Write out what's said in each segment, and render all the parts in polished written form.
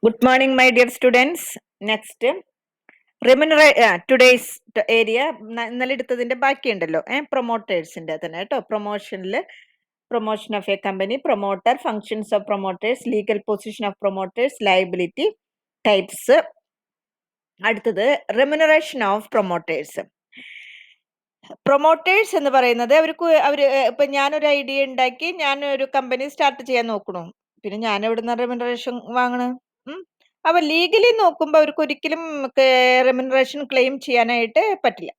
Good morning, my dear students. Next, today's area ഇന്നലെ എടുത്തതിന്റെ ബാക്കിയുണ്ടല്ലോ പ്രൊമോട്ടേഴ്സിന്റെ തന്നെ കേട്ടോ. Promotion of A company, promoter, functions of promoters, legal position of promoters, liability types. അടുത്തത് remuneration of promoters. Promoters എന്ന് പറയുന്നത് അവര് ഇപ്പൊ ഞാനൊരു ഐഡിയ ഉണ്ടാക്കി ഞാൻ ഒരു കമ്പനി സ്റ്റാർട്ട് ചെയ്യാൻ നോക്കണു, പിന്നെ ഞാൻ എവിടുന്ന റെമ്യൂണറേഷൻ വാങ്ങണ? അപ്പൊ ലീഗലി നോക്കുമ്പോ അവർക്ക് ഒരിക്കലും റെമ്യൂണറേഷൻ ക്ലെയിം ചെയ്യാനായിട്ട് പറ്റില്ല.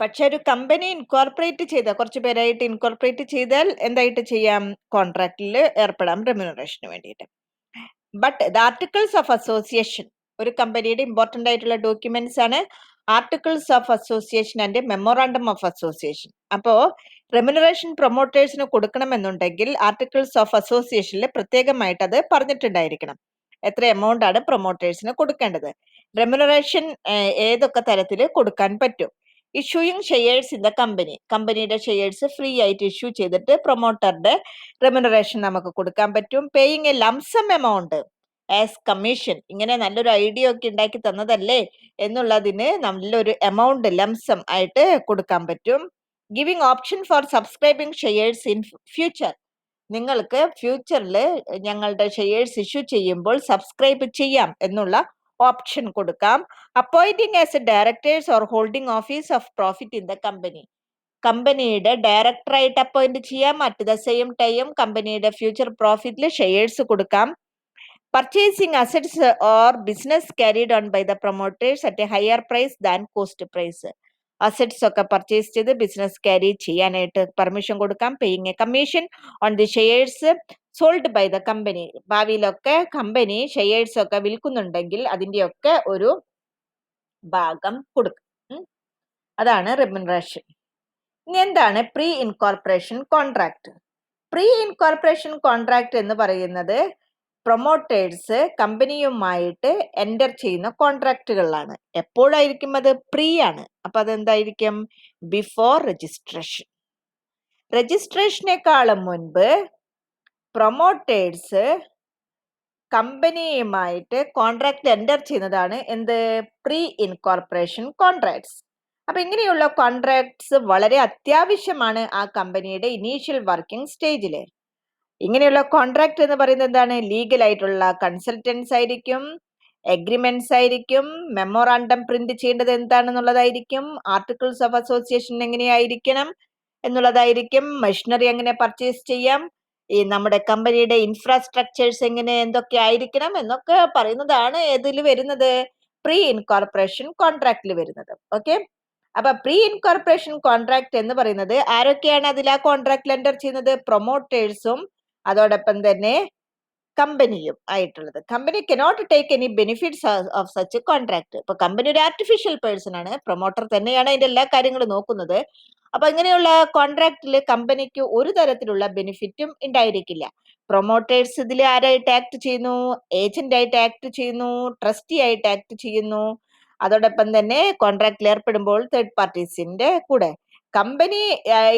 പക്ഷെ ഒരു കമ്പനി ഇൻകോർപ്പറേറ്റ് ചെയ്താൽ, കുറച്ച് പേരായിട്ട് ഇൻകോർപ്പറേറ്റ് ചെയ്താൽ എന്തായിട്ട് ചെയ്യാം? കോൺട്രാക്റ്റിൽ ഏർപ്പെടാം റെമ്യൂണറേഷന് വേണ്ടിയിട്ട്. But the articles of association, ഒരു കമ്പനിയുടെ ഇമ്പോർട്ടന്റ് ആയിട്ടുള്ള ഡോക്യുമെന്റ്സ് ആണ് articles of association and memorandum of association. അപ്പോ റെമ്യൂണറേഷൻ പ്രൊമോട്ടേഴ്സിന് കൊടുക്കണമെന്നുണ്ടെങ്കിൽ ആർട്ടിക്കിൾസ് ഓഫ് അസോസിയേഷനിൽ പ്രത്യേകമായിട്ട് അത് പറഞ്ഞിട്ടുണ്ടായിരിക്കണം, എത്ര എമൗണ്ട് ആണ് പ്രൊമോട്ടേഴ്സിന് കൊടുക്കേണ്ടത്. റെമ്യൂണറേഷൻ ഏതൊക്കെ തരത്തിൽ കൊടുക്കാൻ പറ്റും? Issuing shares in the company, കമ്പനിയുടെ ഷെയർസ് ഫ്രീ ആയിട്ട് ഇഷ്യൂ ചെയ്തിട്ട് പ്രൊമോട്ടറുടെ റെമ്യൂണറേഷൻ നമുക്ക് കൊടുക്കാൻ പറ്റും. Paying A lump sum amount as commission, ഇങ്ങനെ നല്ലൊരു ഐഡിയ ഒക്കെ ഉണ്ടാക്കി തന്നതല്ലേ എന്നുള്ളതിന് നല്ലൊരു എമൗണ്ട് ലംസം ആയിട്ട് കൊടുക്കാൻ പറ്റും. Giving option four subscribing shares in future, നിങ്ങൾക്ക് ഫ്യൂച്ചറിൽ ഞങ്ങളുടെ ഷെയർസ് ഇഷ്യൂ ചെയ്യുമ്പോൾ സബ്സ്ക്രൈബ് ചെയ്യാം എന്നുള്ള ഓപ്ഷൻ കൊടുക്കാം. Appointing as a directors or holding office of profit in the company, കമ്പനിയുടെ ഡയറക്ടറായിട്ട് അപ്പോയിന്റ് ചെയ്യാം. അറ്റ് ദ സെയിം ടൈം കമ്പനിയുടെ ഫ്യൂച്ചർ പ്രോഫിറ്റിൽ ഷെയർസ് കൊടുക്കാം. Purchasing assets or business carried on by the promoters at a higher price than cost price, assets ഒക്കെ purchase ചെയ്ത് business carry ചെയ്യാനായിട്ട് permission കൊടുക്കാം. Paying a commission on the shares sold by the company, ഭാവിയിലൊക്കെ company shares ഒക്കെ വിൽക്കുന്നുണ്ടെങ്കിൽ അതിന്റെയൊക്കെ ഒരു ഭാഗം കൊടുക്കും. അതാണ് റെമ്യൂണറേഷൻ. ഇനി എന്താണ് pre incorporation contract? Pre incorporation contract എന്ന് പറയുന്നത് പ്രൊമോട്ടേഴ്സ് കമ്പനിയുമായിട്ട് എൻ്റർ ചെയ്യുന്ന കോൺട്രാക്റ്റുകളാണ്. എപ്പോഴായിരിക്കും അത്? പ്രീ ആണ്. അപ്പൊ അതെന്തായിരിക്കും? Before registration. രജിസ്ട്രേഷനേക്കാളും മുൻപ് പ്രൊമോട്ടേഴ്സ് കമ്പനിയുമായിട്ട് കോൺട്രാക്ട് എൻ്റർ ചെയ്യുന്നതാണ് എന്ത്? Pre incorporation contracts. അപ്പൊ ഇങ്ങനെയുള്ള കോൺട്രാക്ട്സ് വളരെ അത്യാവശ്യമാണ് ആ കമ്പനിയുടെ ഇനീഷ്യൽ വർക്കിംഗ് സ്റ്റേജില്. ഇങ്ങനെയുള്ള കോൺട്രാക്ട് എന്ന് പറയുന്നത് എന്താണ്? ലീഗൽ ആയിട്ടുള്ള കൺസൾട്ടൻസ് ആയിരിക്കും, എഗ്രിമെന്റ്സ് ആയിരിക്കും, മെമ്മോറാണ്ടം പ്രിന്റ് ചെയ്യേണ്ടത് എന്താണെന്നുള്ളതായിരിക്കും, ആർട്ടിക്കിൾസ് ഓഫ് അസോസിയേഷൻ എങ്ങനെയായിരിക്കണം എന്നുള്ളതായിരിക്കും, മെഷീനറി എങ്ങനെ പർച്ചേസ് ചെയ്യാം, ഈ നമ്മുടെ കമ്പനിയുടെ ഇൻഫ്രാസ്ട്രക്ചേഴ്സ് എങ്ങനെ എന്തൊക്കെ ആയിരിക്കണം എന്നൊക്കെ പറയുന്നതാണ് ഏതിൽ വരുന്നത്? പ്രീ ഇൻകോർപ്പറേഷൻ കോൺട്രാക്റ്റിൽ വരുന്നത്. ഓക്കെ, അപ്പൊ പ്രീ ഇൻകോർപ്പറേഷൻ കോൺട്രാക്ട് എന്ന് പറയുന്നത് ആരൊക്കെയാണ് അതിൽ ആ കോൺട്രാക്റ്റിൽ എൻ്റർ ചെയ്യുന്നത്? പ്രൊമോട്ടേഴ്സും അതോടൊപ്പം തന്നെ കമ്പനിയും ആയിട്ടുള്ളത്. Company cannot take any benefits of such contract. ഇപ്പൊ കമ്പനി ഒരു ആർട്ടിഫിഷ്യൽ പേഴ്സൺ ആണ്, പ്രൊമോട്ടർ തന്നെയാണ് അതിന്റെ എല്ലാ കാര്യങ്ങളും നോക്കുന്നത്. അപ്പൊ ഇങ്ങനെയുള്ള കോൺട്രാക്റ്റില് കമ്പനിക്ക് ഒരു തരത്തിലുള്ള ബെനിഫിറ്റും ഉണ്ടായിരിക്കില്ല. പ്രൊമോട്ടേഴ്സ് ഇതിൽ ആരായിട്ട് ആക്ട് ചെയ്യുന്നു? ഏജന്റ് ആയിട്ട് ആക്ട് ചെയ്യുന്നു, ട്രസ്റ്റി ആയിട്ട് ആക്ട് ചെയ്യുന്നു. അതോടൊപ്പം തന്നെ കോൺട്രാക്റ്റിൽ ഏർപ്പെടുമ്പോൾ തേർഡ് പാർട്ടീസിന്റെ കൂടെ. കമ്പനി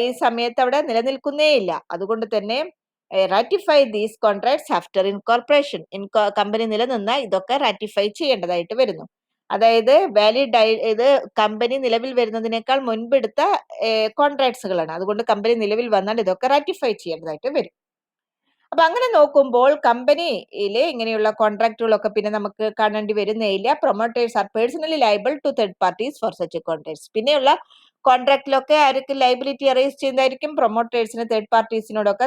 ഈ സമയത്ത് അവിടെ നിലനിൽക്കുന്നേ ഇല്ല. അതുകൊണ്ട് തന്നെ ratify these contracts after incorporation, company നിലനിന്ന ഇതൊക്കെ റാറ്റിഫൈ ചെയ്യേണ്ടതായിട്ട് വരുന്നു. അതായത് വാലിഡ് ഇത് കമ്പനി നിലവിൽ വരുന്നതിനേക്കാൾ മുൻപെടുത്ത കോൺട്രാക്ട്സുകളാണ്. അതുകൊണ്ട് കമ്പനി നിലവിൽ വന്നാൽ ഇതൊക്കെ റാറ്റിഫൈ ചെയ്യേണ്ടതായിട്ട് വരും. അപ്പൊ അങ്ങനെ നോക്കുമ്പോൾ കമ്പനിയിലെ ഇങ്ങനെയുള്ള കോൺട്രാക്റ്റുകളൊക്കെ പിന്നെ നമുക്ക് കാണേണ്ടി വരുന്നേയില്ല. Promoters are personally liable to third parties for such contracts. പിന്നെയുള്ള കോൺട്രാക്റ്റിലൊക്കെ ആർക്ക് ലയബിലിറ്റി അറേസ് ചെയ്യുന്നതായിരിക്കും? പ്രൊമോട്ടേഴ്സിന് തേർഡ് പാർട്ടീസിനോടൊക്കെ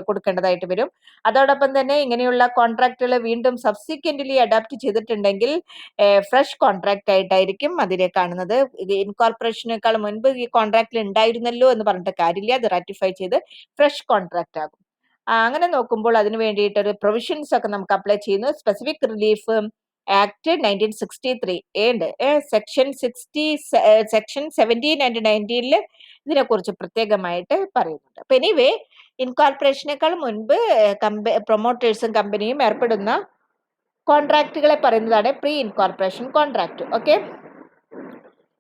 കൊടുക്കേണ്ടതായിട്ട് വരും. അതോടൊപ്പം തന്നെ ഇങ്ങനെയുള്ള കോൺട്രാക്റ്റുകൾ വീണ്ടും സബ്സിക്വന്റ്ലി അഡാപ്റ്റ് ചെയ്തിട്ടുണ്ടെങ്കിൽ ഫ്രഷ് കോൺട്രാക്ട് ആയിട്ടായിരിക്കും അതിനെ കാണുന്നത്. ഇത് ഇൻകോർപ്പറേഷനേക്കാൾ മുൻപ് ഈ കോൺട്രാക്റ്റിൽ ഉണ്ടായിരുന്നല്ലോ എന്ന് പറഞ്ഞിട്ട് കാര്യമില്ല, അത് റാറ്റിഫൈ ചെയ്ത് ഫ്രഷ് കോൺട്രാക്ട് ആകും. അങ്ങനെ നോക്കുമ്പോൾ അതിന് വേണ്ടിയിട്ട് ഒരു പ്രൊവിഷൻസ് ഒക്കെ നമുക്ക് അപ്ലൈ ചെയ്യുന്നു. സ്പെസിഫിക് റിലീഫ് ആക്ട് 1963 ഉണ്ട്, സെക്ഷൻ 17 ആൻഡ് 19 ഇതിനെക്കുറിച്ച് പ്രത്യേകമായിട്ട് പറയുന്നുണ്ട്. അപ്പൊ എനിവേ ഇൻകോർപ്പറേഷനേക്കാൾ മുൻപ് പ്രൊമോട്ടേഴ്സും കമ്പനിയും ഏർപ്പെടുന്ന കോൺട്രാക്റ്റുകളെ പറയുന്നതാണ് പ്രീ ഇൻകോർപ്പറേഷൻ കോൺട്രാക്ട്. ഓക്കെ,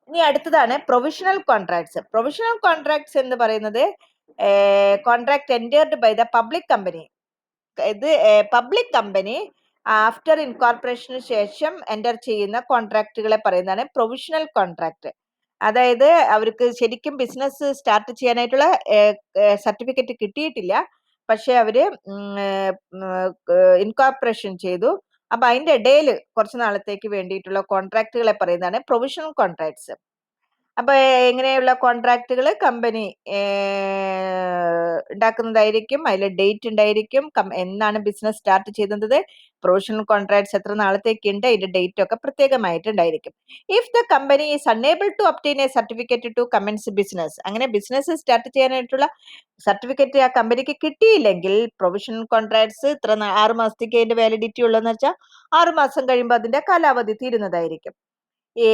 ഇനി അടുത്തതാണ് പ്രൊവിഷണൽ കോൺട്രാക്ട്സ്. പ്രൊവിഷണൽ കോൺട്രാക്ട്സ് എന്ന് പറയുന്നത് contract entered by the public company ഇത് പബ്ലിക് കമ്പനി ആഫ്റ്റർ ഇൻകോർപ്പറേഷന് ശേഷം എൻ്റർ ചെയ്യുന്ന കോൺട്രാക്റ്റുകളെ പറയുന്നതാണ് പ്രൊവിഷണൽ കോൺട്രാക്ട്. അതായത് അവർക്ക് ശരിക്കും ബിസിനസ് സ്റ്റാർട്ട് ചെയ്യാനായിട്ടുള്ള സർട്ടിഫിക്കറ്റ് കിട്ടിയിട്ടില്ല, പക്ഷെ അവര് ഇൻകോർപ്പറേഷൻ ചെയ്തു. അപ്പൊ അതിന്റെ ഇടയിൽ കുറച്ച് നാളത്തേക്ക് വേണ്ടിയിട്ടുള്ള കോൺട്രാക്റ്റുകളെ പറയുന്നതാണ് പ്രൊവിഷണൽ കോൺട്രാക്ട്സ്. അപ്പൊ എങ്ങനെയുള്ള കോൺട്രാക്റ്റുകൾ കമ്പനി ഉണ്ടാക്കുന്നതായിരിക്കും, അതിൽ ഡേറ്റ് ഉണ്ടായിരിക്കും, എന്നാണ് ബിസിനസ് സ്റ്റാർട്ട് ചെയ്യുന്നത്, പ്രൊവിഷണൽ കോൺട്രാക്ട്സ് എത്ര നാളത്തേക്ക് ഉണ്ട്, അതിന്റെ ഡേറ്റ് ഒക്കെ പ്രത്യേകമായിട്ട് ഉണ്ടായിരിക്കും. If the company is unable to obtain a certificate to commence business, അങ്ങനെ ബിസിനസ് സ്റ്റാർട്ട് ചെയ്യാനായിട്ടുള്ള സർട്ടിഫിക്കറ്റ് ആ കമ്പനിക്ക് കിട്ടിയില്ലെങ്കിൽ പ്രൊവിഷണൽ കോൺട്രാക്ട്സ് ഇത്ര 6 മാസത്തേക്ക് അതിന്റെ വാലിഡിറ്റി ഉള്ളതെന്ന് വെച്ചാൽ 6 മാസം കഴിയുമ്പോൾ അതിന്റെ കാലാവധി തീരുന്നതായിരിക്കും. ഈ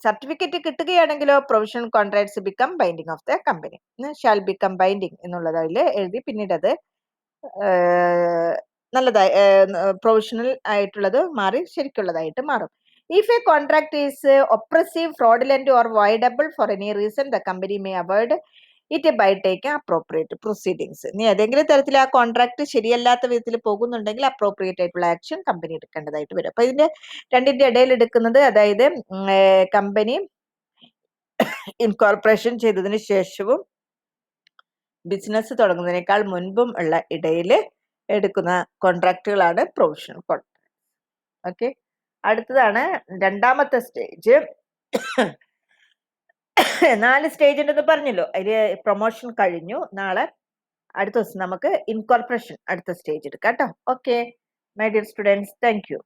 സർട്ടിഫിക്കറ്റ് കിട്ടുകയാണെങ്കിലോ provisional contracts become binding of the company, shall become binding എന്നുള്ളത് അതിൽ എഴുതി. പിന്നീട് അത് നല്ലതായി പ്രൊവിഷണൽ ആയിട്ടുള്ളത് മാറി ശരിക്കുള്ളതായിട്ട് മാറും. If a contract is oppressive, fraudulent or voidable for any reason, the company may avoid it by taking appropriate proceedings. ഇനി ഏതെങ്കിലും തരത്തിൽ ആ കോൺട്രാക്ട് ശരിയല്ലാത്ത വിധത്തിൽ പോകുന്നുണ്ടെങ്കിൽ അപ്രോപ്രിയേറ്റ് ആയിട്ടുള്ള ആക്ഷൻ കമ്പനി എടുക്കേണ്ടതായിട്ട് വരും. അപ്പൊ ഇതിന്റെ രണ്ടിന്റെ ഇടയിൽ എടുക്കുന്നത്, അതായത് കമ്പനി ഇൻകോർപ്പറേഷൻ ചെയ്തതിന് ശേഷവും ബിസിനസ് തുടങ്ങുന്നതിനേക്കാൾ മുൻപും ഉള്ള ഇടയിൽ എടുക്കുന്ന കോൺട്രാക്റ്റുകളാണ് പ്രൊവിഷണൽ കോൺട്രാക്ട്. ഓക്കെ, അടുത്തതാണ് രണ്ടാമത്തെ സ്റ്റേജ്. 4 സ്റ്റേജ് ഉണ്ടെന്ന് പറഞ്ഞല്ലോ, അതില് പ്രൊമോഷൻ കഴിഞ്ഞു. നാളെ അടുത്ത ദിവസം നമുക്ക് ഇൻകോർപ്പറേഷൻ അടുത്ത സ്റ്റേജ് എടുക്കാം കേട്ടോ. Okay my dear students, thank you.